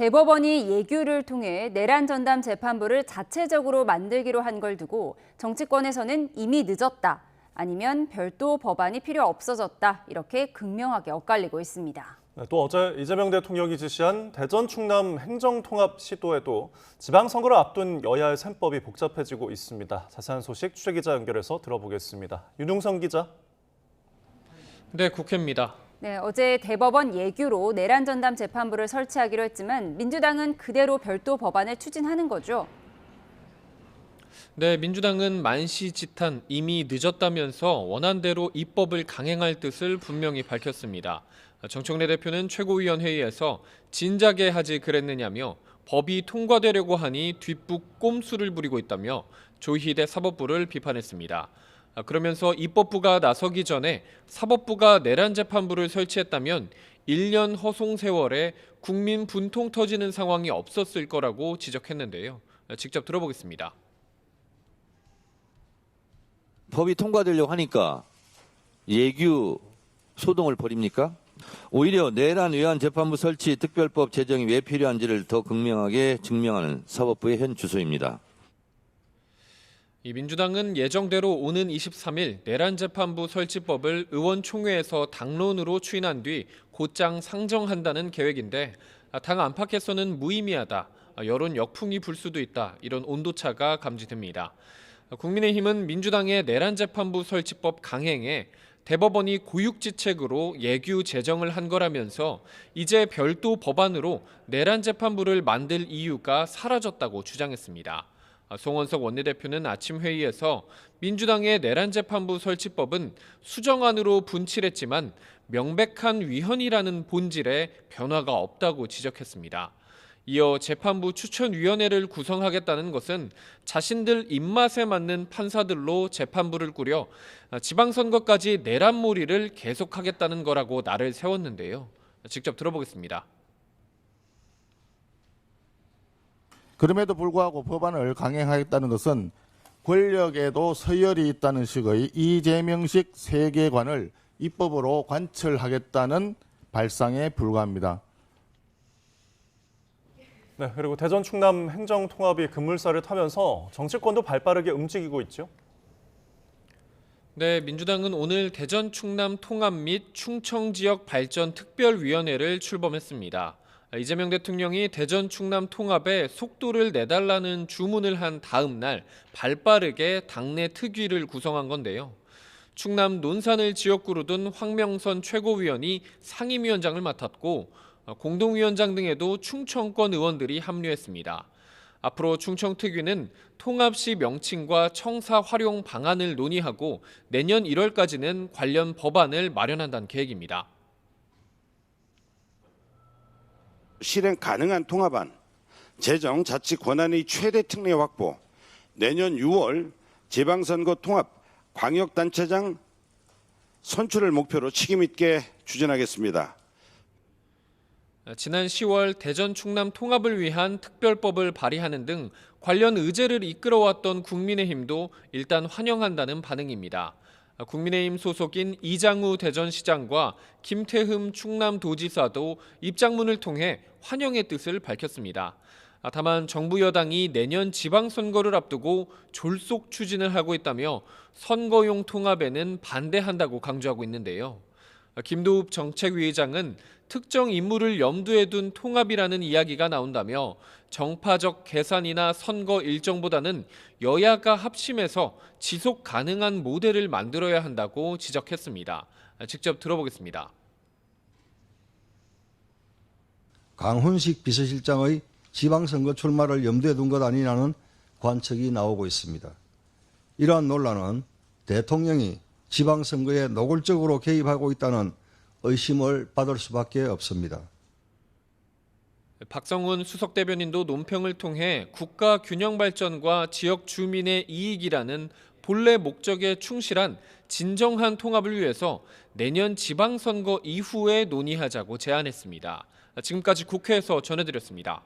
대법원이 예규를 통해 내란 전담 재판부를 자체적으로 만들기로 한 걸 두고 정치권에서는 이미 늦었다, 아니면 별도 법안이 필요 없어졌다, 이렇게 극명하게 엇갈리고 있습니다. 또 어제 이재명 대통령이 지시한 대전 충남 행정통합 시도에도 지방선거를 앞둔 여야의 셈법이 복잡해지고 있습니다. 자세한 소식 취재기자 연결해서 들어보겠습니다. 윤웅선 기자. 네, 국회입니다. 네, 어제 대법원 예규로 내란 전담 재판부를 설치하기로 했지만 민주당은 그대로 별도 법안을 추진하는 거죠. 네, 민주당은 만시지탄 이미 늦었다면서 원안대로 입법을 강행할 뜻을 분명히 밝혔습니다. 정청래 대표는 최고위원회의에서 진작에 하지 그랬느냐며 법이 통과되려고 하니 뒷북 꼼수를 부리고 있다며 조희대 사법부를 비판했습니다. 그러면서 입법부가 나서기 전에 사법부가 내란 재판부를 설치했다면 1년 허송 세월에 국민 분통 터지는 상황이 없었을 거라고 지적했는데요. 직접 들어보겠습니다. 법이 통과되려고 하니까 예규 소동을 벌입니까? 오히려 내란 외환 재판부 설치 특별법 제정이 왜 필요한지를 더 극명하게 증명하는 사법부의 현 주소입니다. 이 민주당은 예정대로 오는 23일 내란 재판부 설치법을 의원총회에서 당론으로 추인한 뒤 곧장 상정한다는 계획인데 당 안팎에서는 무의미하다, 여론 역풍이 불 수도 있다, 이런 온도차가 감지됩니다. 국민의힘은 민주당의 내란 재판부 설치법 강행에 대법원이 고육지책으로 예규 제정을 한 거라면서 이제 별도 법안으로 내란 재판부를 만들 이유가 사라졌다고 주장했습니다. 송원석 원내대표는 아침 회의에서 민주당의 내란 재판부 설치법은 수정안으로 분칠했지만 명백한 위헌이라는 본질에 변화가 없다고 지적했습니다. 이어 재판부 추천위원회를 구성하겠다는 것은 자신들 입맛에 맞는 판사들로 재판부를 꾸려 지방선거까지 내란몰이를 계속하겠다는 거라고 날을 세웠는데요. 직접 들어보겠습니다. 그럼에도 불구하고 법안을 강행하겠다는 것은 권력에도 서열이 있다는 식의 이재명식 세계관을 입법으로 관철하겠다는 발상에 불과합니다. 네, 그리고 대전 충남 행정통합이 급물살을 타면서 정치권도 발빠르게 움직이고 있죠. 네, 민주당은 오늘 대전 충남 통합 및 충청 지역 발전 특별위원회를 출범했습니다. 이재명 대통령이 대전 충남 통합에 속도를 내달라는 주문을 한 다음 날 발빠르게 당내 특위를 구성한 건데요. 충남 논산을 지역구로 둔 황명선 최고위원이 상임위원장을 맡았고 공동위원장 등에도 충청권 의원들이 합류했습니다. 앞으로 충청특위는 통합시 명칭과 청사 활용 방안을 논의하고 내년 1월까지는 관련 법안을 마련한다는 계획입니다. 실행 가능한 통합안, 재정 자치 권한의 최대 특례 확보, 내년 6월 지방선거 통합 광역단체장 선출을 목표로 책임 있게 추진하겠습니다. 지난 10월 대전 충남 통합을 위한 특별법을 발의하는 등 관련 의제를 이끌어왔던 국민의힘도 일단 환영한다는 반응입니다. 국민의힘 소속인 이장우 대전시장과 김태흠 충남도지사도 입장문을 통해 환영의 뜻을 밝혔습니다. 다만 정부 여당이 내년 지방선거를 앞두고 졸속 추진을 하고 있다며 선거용 통합에는 반대한다고 강조하고 있는데요. 김도읍 정책위의장은 특정 인물을 염두에 둔 통합이라는 이야기가 나온다며 정파적 계산이나 선거 일정보다는 여야가 합심해서 지속 가능한 모델을 만들어야 한다고 지적했습니다. 직접 들어보겠습니다. 강훈식 비서실장의 지방선거 출마를 염두에 둔 것 아니냐는 관측이 나오고 있습니다. 이러한 논란은 대통령이 지방선거에 노골적으로 개입하고 있다는 의심을 받을 수밖에 없습니다. 박성훈 수석대변인도 논평을 통해 국가 균형 발전과 지역 주민의 이익이라는 본래 목적에 충실한 진정한 통합을 위해서 내년 지방선거 이후에 논의하자고 제안했습니다. 지금까지 국회에서 전해드렸습니다.